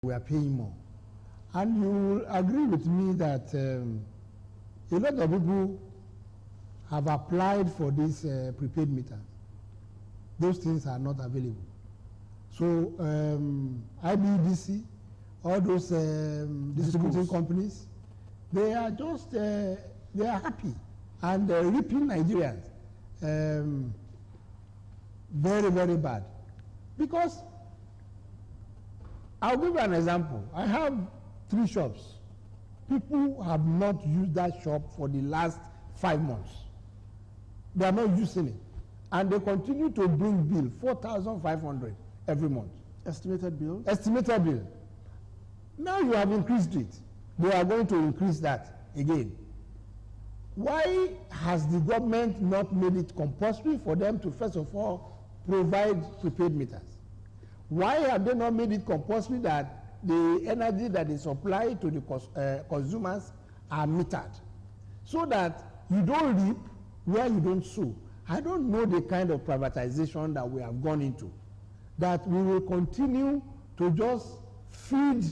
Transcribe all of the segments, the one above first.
we are paying more. And you will agree with me that a lot of people have applied for these prepaid meters. Those things are not available. So IBDC, all those distributing companies, they are just, they are happy and reaping Nigerians very, very bad. Because I'll give you an example. I have 3 shops. People have not used that shop for the last 5 months. They are not using it. And they continue to bring bill, 4,500 every month. Estimated bill? Estimated bill. Now you have increased it. They are going to increase that again. Why has the government not made it compulsory for them to, first of all, provide prepaid meters? Why have they not made it compulsory that the energy that is supplied to the consumers are metered, so that you don't reap where you don't sow? I don't know the kind of privatization that we have gone into, that we will continue to just feed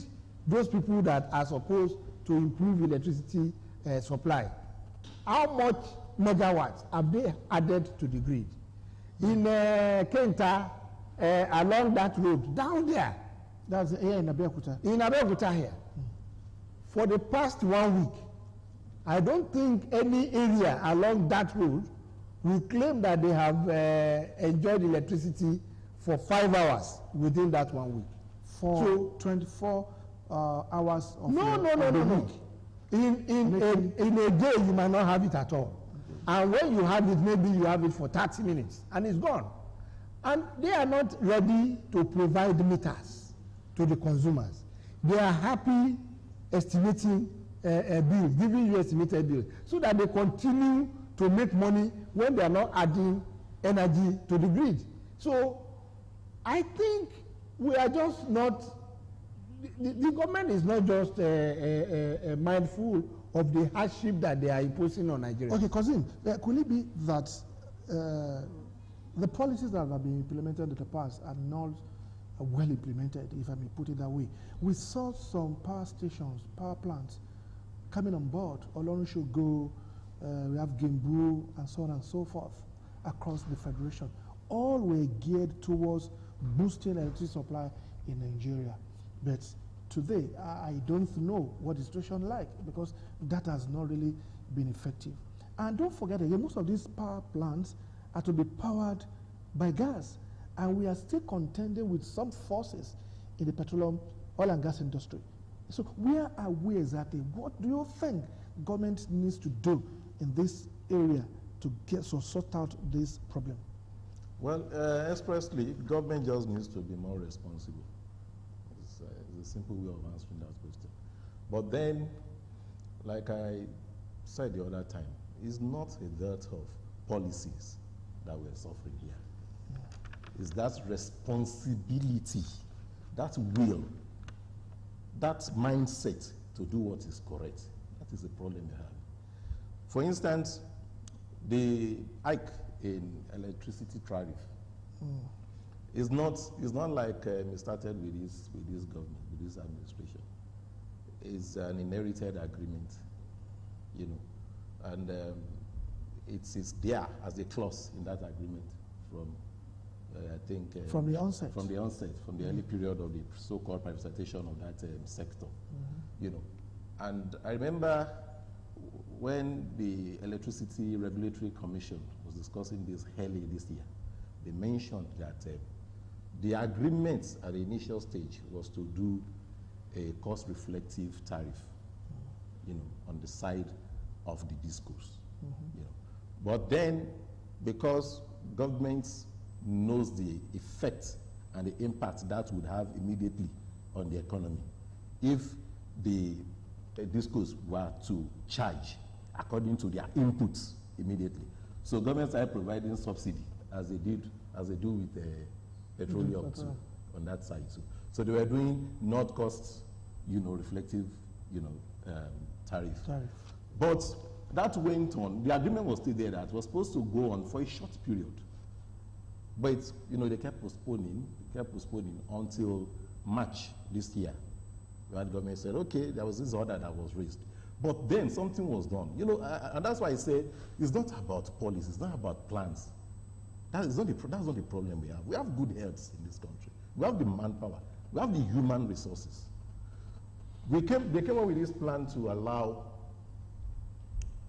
those people that are supposed to improve electricity supply. How much megawatts have they added to the grid? In Kenta, along that road, down there. That's here in Abeokuta. In Abeokuta here. For the past 1 week, I don't think any area along that road will claim that they have enjoyed electricity for 5 hours within that 1 week. For 24 hours of the week. In a day, you might not have it at all. And when you have it, maybe you have it for 30 minutes, and it's gone. And they are not ready to provide meters to the consumers. They are happy estimating bills, giving you estimated bills, so that they continue to make money when they are not adding energy to the grid. So I think we are just not, the government is not just mindful of the hardship that they are imposing on Nigeria. Okay, Cousin, could it be that the policies that have been implemented in the past are not well implemented, if I may put it that way? We saw some power stations, power plants coming on board. Olorun should go, we have Gembu, and so on and so forth across the Federation. All were geared towards boosting electricity supply in Nigeria. But today, I don't know what the situation like, because that has not really been effective. And don't forget again, most of these power plants are to be powered by gas. And we are still contending with some forces in the petroleum, oil and gas industry. So where are we exactly? What do you think government needs to do in this area to sort out this problem? Well, expressly, government just needs to be more responsible. It's a simple way of answering that question. But then, like I said the other time, it's not a dearth of policies that we're suffering here. It's that responsibility, that will, that mindset to do what is correct. That is the problem we have. For instance, the hike in electricity tariff is not like we started with this government, with this administration. It's an inherited agreement, you know, and it's there as a clause in that agreement from I think from the onset, from the early period of the so-called privatization of that sector, you know. And I remember when the Electricity Regulatory Commission was discussing this early this year, they mentioned that the agreement at the initial stage was to do a cost-reflective tariff, you know, on the side of the discos, you know. But then, because governments knows the effect and the impact that would have immediately on the economy if the discos were to charge according to their inputs immediately. So governments are providing subsidy as they do with petroleum too, on that side too. So they were doing not cost, you know, reflective, you know, tariff. But that went on. The agreement was still there. That was supposed to go on for a short period. But, you know, they kept postponing until March this year. where the government said, okay, there was this order that was raised. But then something was done. You know, and that's why I say it's not about policy, it's not about plans. That's not the problem we have. We have good health in this country. We have the manpower. We have the human resources. They came up with this plan to allow,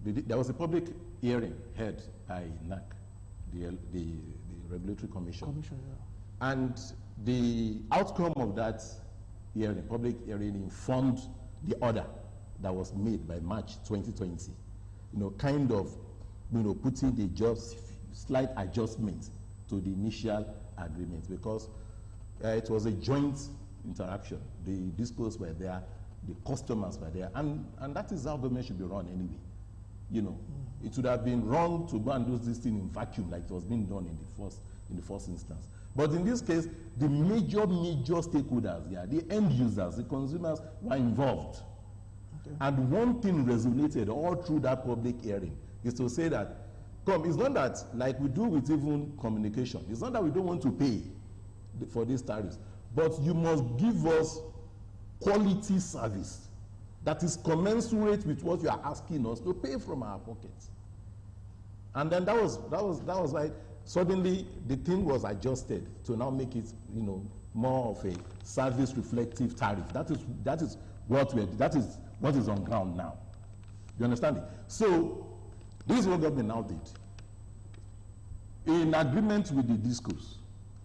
there was a public hearing held by NAC, the Regulatory Commission. Yeah. And the outcome of that hearing, public hearing, informed the order that was made by March 2020, you know, kind of, you know, putting the just slight adjustment to the initial agreement, because it was a joint interaction. The discos were there, the customers were there, and that is how government should be run anyway. You know, it would have been wrong to go and do this thing in vacuum like it was being done in the first instance. But in this case, the major stakeholders, yeah, the end users, the consumers were involved. Okay. And one thing resonated all through that public hearing is to say that, it's not that, like we do with even communication, it's not that we don't want to pay for these tariffs, but you must give us quality service that is commensurate with what you are asking us to pay from our pockets. And then that was why suddenly the thing was adjusted to now make it, you know, more of a service reflective tariff. That is what is on ground now. You understand it? So this is what government now did, in agreement with the discos,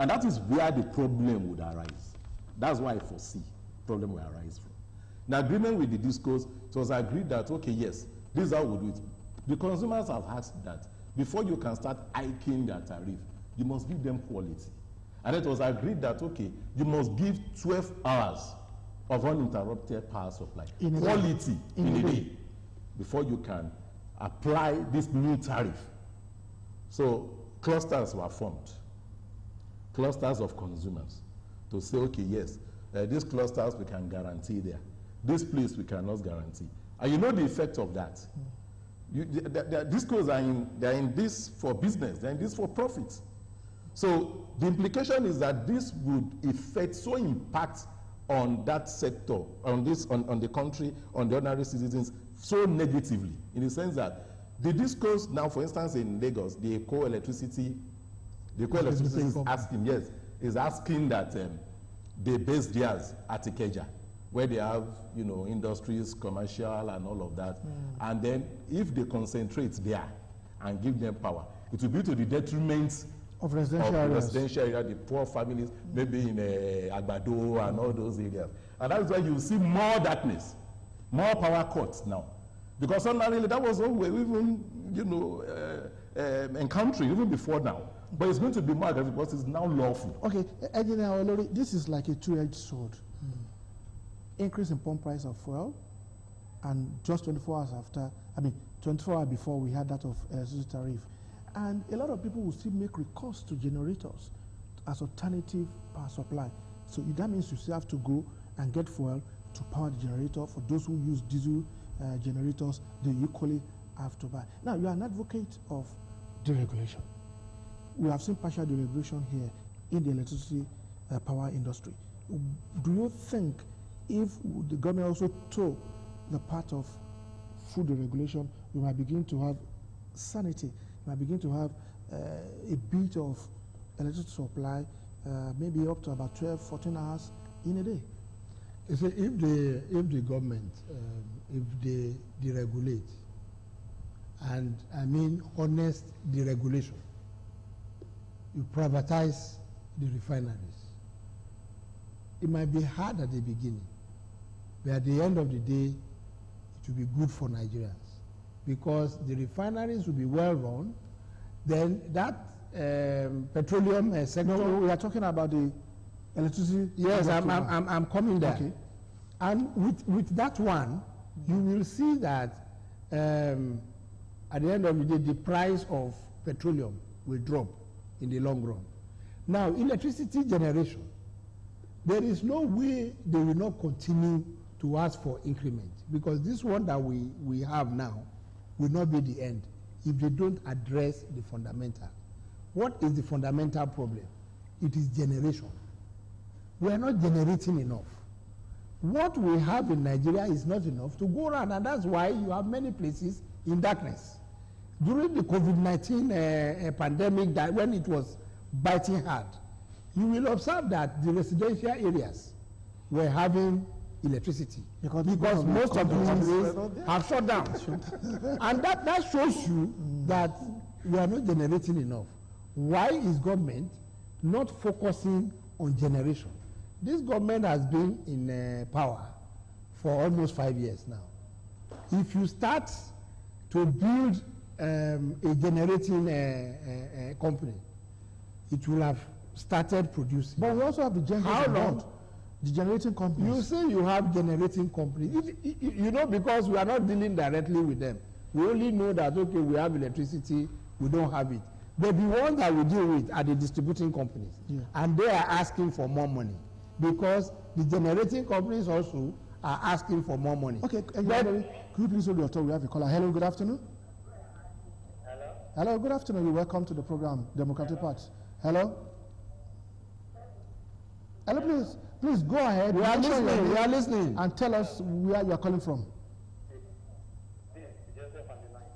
and that is where the problem would arise. That's why I foresee problem will arise from. In agreement with the discos, it was agreed that, okay, yes, this is how we do it. The consumers have asked that before you can start hiking their tariff, you must give them quality. And it was agreed that, okay, you must give 12 hours of uninterrupted power supply, quality in a day, before you can apply this new tariff. So clusters were formed, clusters of consumers, to say, okay, yes, these clusters we can guarantee there. This place we cannot guarantee. And you know the effect of that. These codes are in this for business, they're in this for profit. So the implication is that this would impact on that sector, on the country, on the ordinary citizens, so negatively, in the sense that the discourse now, for instance, in Lagos, the electricity is asking that they base theirs at Ikeja, where they have, you know, industries, commercial, and all of that. And then if they concentrate there and give them power, it will be to the detriment of residential area, the poor families, maybe in Agbado and all those areas. And that's why you see more darkness, more power cuts now. Because ordinarily that was what we even, you know, encountering even before now. But it's going to be more aggressive because it's now lawful. Okay, Engineer Olori, this is like a two-edged sword. Increase in pump price of fuel, and just 24 hours after, 24 hours before we had that of electricity tariff. And a lot of people will still make recourse to generators as alternative power supply. So that means you still have to go and get fuel to power the generator. For those who use diesel generators, they equally have to buy. Now, you are an advocate of deregulation. We have seen partial deregulation here in the electricity power industry. Do you think if the government also took the part of food deregulation, we might begin to have sanity, we might begin to have a bit of electricity supply, maybe up to about 12, 14 hours in a day? You see, if the government, if they deregulate, and I mean honest deregulation, you privatize the refineries, it might be hard at the beginning, but at the end of the day, it will be good for Nigerians, because the refineries will be well run. Then that petroleum sector. No, we are talking about the electricity. Yes, I'm coming there. Okay. And with that one, you will see that at the end of the day, the price of petroleum will drop in the long run. Now, electricity generation, there is no way they will not continue to ask for increment, because this one that we have now will not be the end if they don't address the fundamental. What is the fundamental problem? It is generation. We are not generating enough. what we have in Nigeria is not enough to go around, and that's why you have many places in darkness. During the COVID-19 pandemic, that when it was biting hard, you will observe that the residential areas were having electricity because most of the companies have shut down. And that shows you that we are not generating enough. Why is government not focusing on generation? This government has been in power for almost 5 years now. If you start to build a generating company, it will have started producing. But we also have the generating companies. You say you have generating companies. You know, because we are not dealing directly with them. We only know that, okay, we have electricity, we don't have it. But the ones that we deal with are the distributing companies. Yeah. And they are asking for more money because the generating companies also are asking for more money. Okay, could you please hold your thought? We have a caller. Hello, good afternoon. Hello. Hello, good afternoon. You're welcome to the program, Democratic Party. Hello. Hello, please go ahead. We are listening. And tell us where you are calling from. Joseph on the line.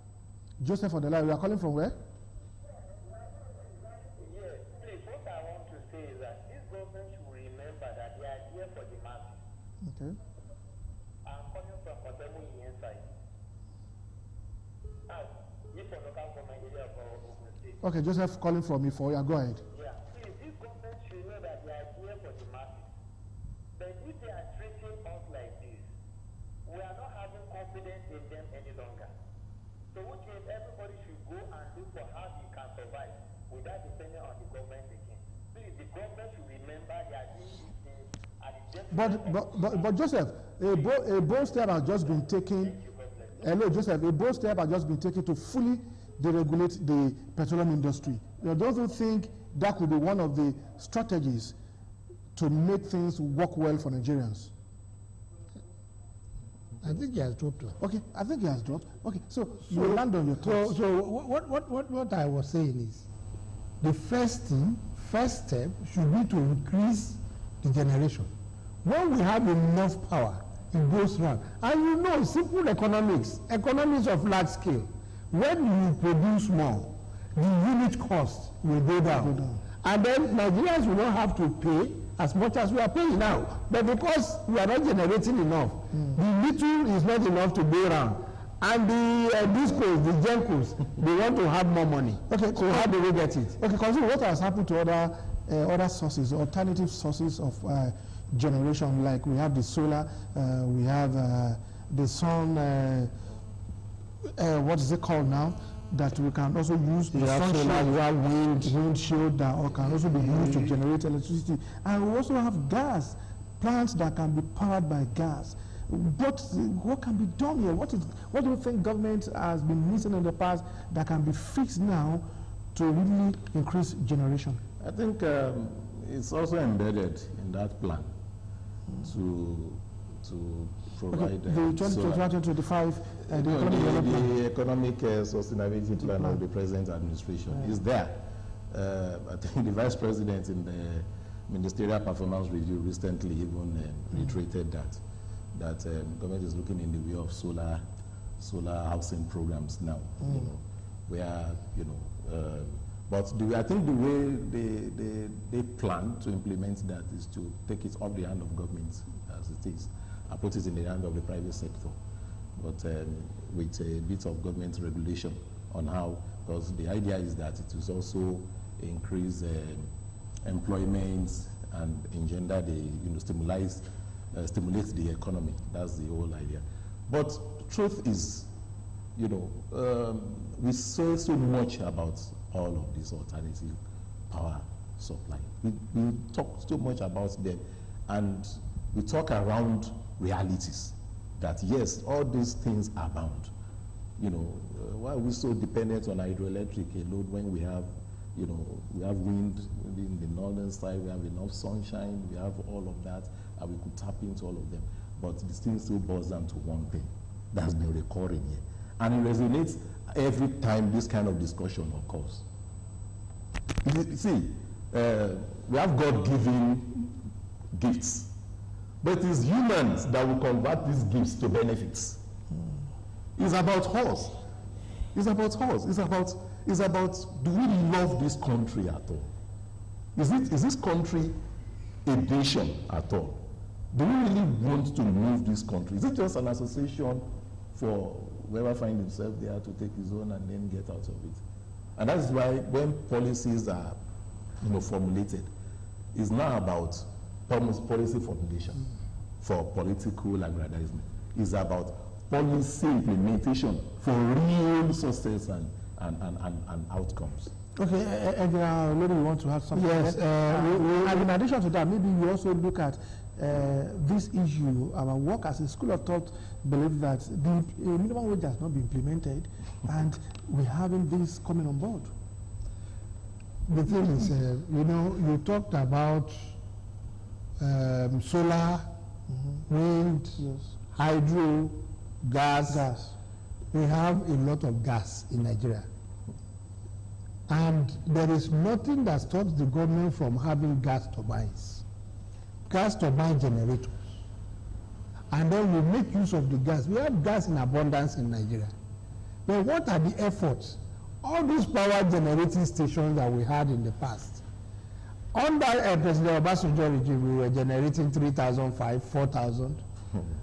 Joseph on the line. You are calling from where? Yes, please, what I want to say is that this government should remember that they are here for the masses. Okay. I'm coming from Kotemu inside. Now, if for local government area of Ogun State. Okay, Joseph calling from me for you. Go ahead. Yeah, please, this government should know that they are here for the masses. But if they are treating us like this, we are not having confidence in them any longer. So which means everybody should go and look for how they can survive without depending on the government again. Please, the government should remember they are doing these things at the But Joseph, a bold step has just been taken. Hello, Joseph. A bold step has just been taken to fully deregulate the petroleum industry. Don't you think that could be one of the strategies to make things work well for Nigerians? I think he has dropped. Okay, I think he has dropped. Okay, so you land on your thoughts. So what I was saying is, the first step should be to increase the generation. When we have enough power, it goes round. And you know, simple economics of large scale. When you produce more, the unit cost will go down. And then Nigerians will not have to pay as much as we are paying now. But because we are not generating enough, the little is not enough to go around. And the discos, the gencos, they want to have more money. Okay, so how do we get it? Okay, consider what has happened to other sources, alternative sources of generation, like we have the solar, we have the sun, what is it called now? That we can also use the sunshine, we have wind shield that can also be used to generate electricity. And we also have gas, plants that can be powered by gas. But what can be done here? What do you think government has been missing in the past that can be fixed now to really increase generation? I think it's also embedded in that plan to provide the 2025 the economic sustainability plan of the present administration is there. I think the vice president in the ministerial performance review recently even reiterated that government is looking in the way of solar housing programs now. You know, where but I think the way they plan to implement that is to take it off the hand of government as it is, and put it in the hand of the private sector, but with a bit of government regulation on how, because the idea is that it is also increase employment and engender stimulate the economy. That's the whole idea. But truth is, we say so much about all of these alternative power supply. We talk so much about them, and we talk around realities that yes, all these things abound. Why are we so dependent on hydroelectric alone when we have, we have wind in the northern side, we have enough sunshine, we have all of that, and we could tap into all of them. But the thing still boils down to one thing that's been recurring here. And it resonates every time this kind of discussion occurs. See, we have God-given gifts, But it's humans that will convert these gifts to benefits. It's about us. It's about us. It's about do we love this country at all? Is this country a nation at all? Do we really want to move this country? Is it just an association for whoever finds himself there to take his own and then get out of it? And that's why when policies are formulated, it's not about policy formulation for political aggrandizement. It's about policy implementation for real success and outcomes. Okay, Engineer, maybe you want to add something? Yes. And in addition to that, maybe you also look at this issue. Our work as a school of thought believe that the minimum wage has not been implemented, and we're having this coming on board. The thing is, you talked about solar, wind, hydro, gas. We have a lot of gas in Nigeria. And there is nothing that stops the government from having gas turbines, gas turbine generators. And then we make use of the gas. We have gas in abundance in Nigeria. But what are the efforts? All these power generating stations that we had in the past. Under President Obasanjo regime, we were generating 3,005, 4,000.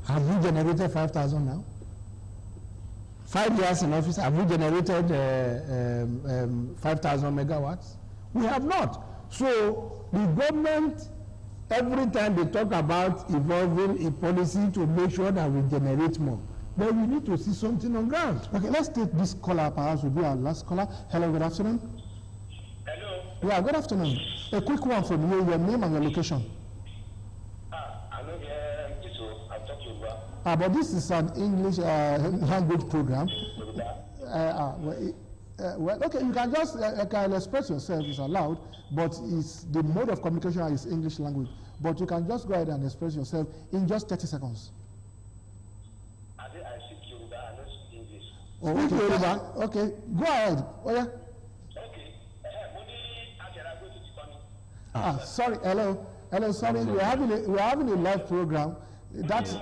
Have we generated 5,000 now? 5 years in office, have we generated 5,000 megawatts? We have not. So the government, every time they talk about evolving a policy to make sure that we generate more, but we need to see something on ground. Okay, let's take this caller, perhaps will be our last caller. Hello, good afternoon. Hello. Yeah, good afternoon. A quick one from you, your name and your location. Hello, I'll talk to you about. But this is an English language program. Well, okay, you can just can express yourself, it's allowed, but it's the mode of communication is English language. But you can just go ahead and express yourself in just 30 seconds. I speak Yoruba, I don't speak English. Oh, okay, Yoruba. Okay, go ahead. Oh, yeah. Okay. Sorry. Hello. Sorry. We're having a live program. That's.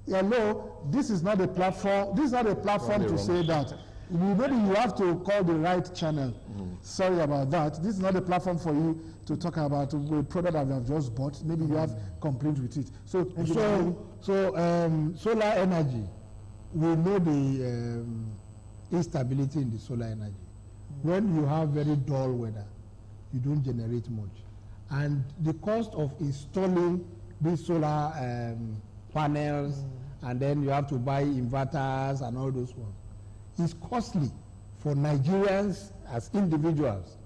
Hello. This is not a platform. This is not a platform to say that. Maybe you have to call the right channel. Sorry about that. This is not a platform for you to talk about a product that you have just bought. Maybe you have complaints with it. So solar energy, we know the instability in the solar energy. When you have very dull weather, you don't generate much. And the cost of installing these solar panels, and then you have to buy inverters and all those ones, is costly for Nigerians as individuals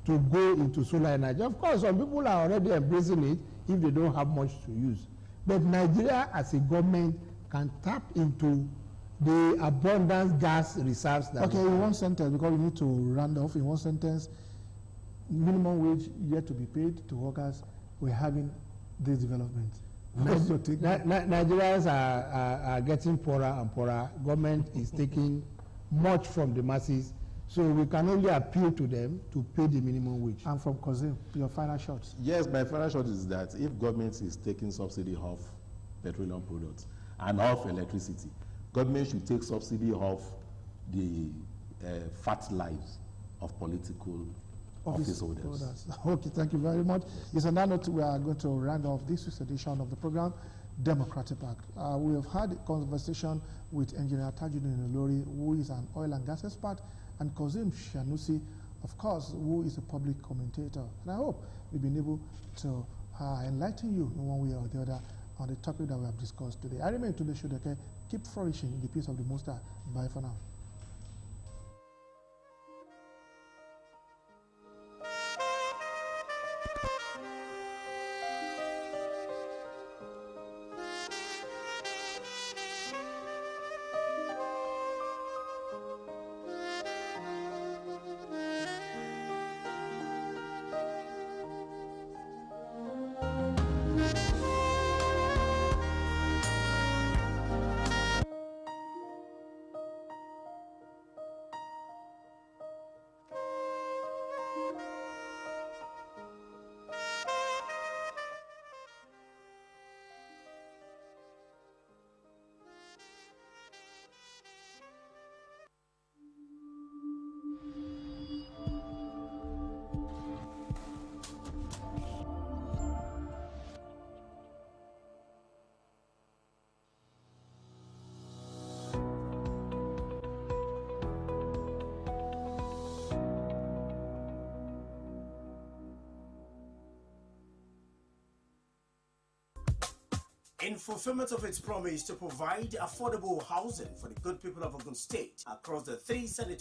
to go into solar energy. Of course, some people are already embracing it if they don't have much to use. But Nigeria as a government can tap into the abundant gas reserves that okay, in one sentence, because we need to round off, in one sentence, minimum wage yet to be paid to workers, we're having this development. Nigerians are getting poorer and poorer. Government is taking much from the masses, so we can only appeal to them to pay the minimum wage. And from Kozim, your final shots. Yes, my final shot is that if government is taking subsidy off petroleum products and off electricity, government should take subsidy off the fat lives of political office holders. Okay, thank you very much. Yes, on that note, we are going to round off this week's edition of the program, Democratic Park. We have had a conversation with Engineer Twoedged Olori, who is an oil and gas expert, and Kozim Shanusi, of course, who is a public commentator. And I hope we've been able to enlighten you in one way or the other on the topic that we have discussed today. I remain to the show, okay? Keep flourishing in the peace of the Most High. Bye for now. In fulfillment of its promise to provide affordable housing for the good people of Ogun State across the 3 senatorial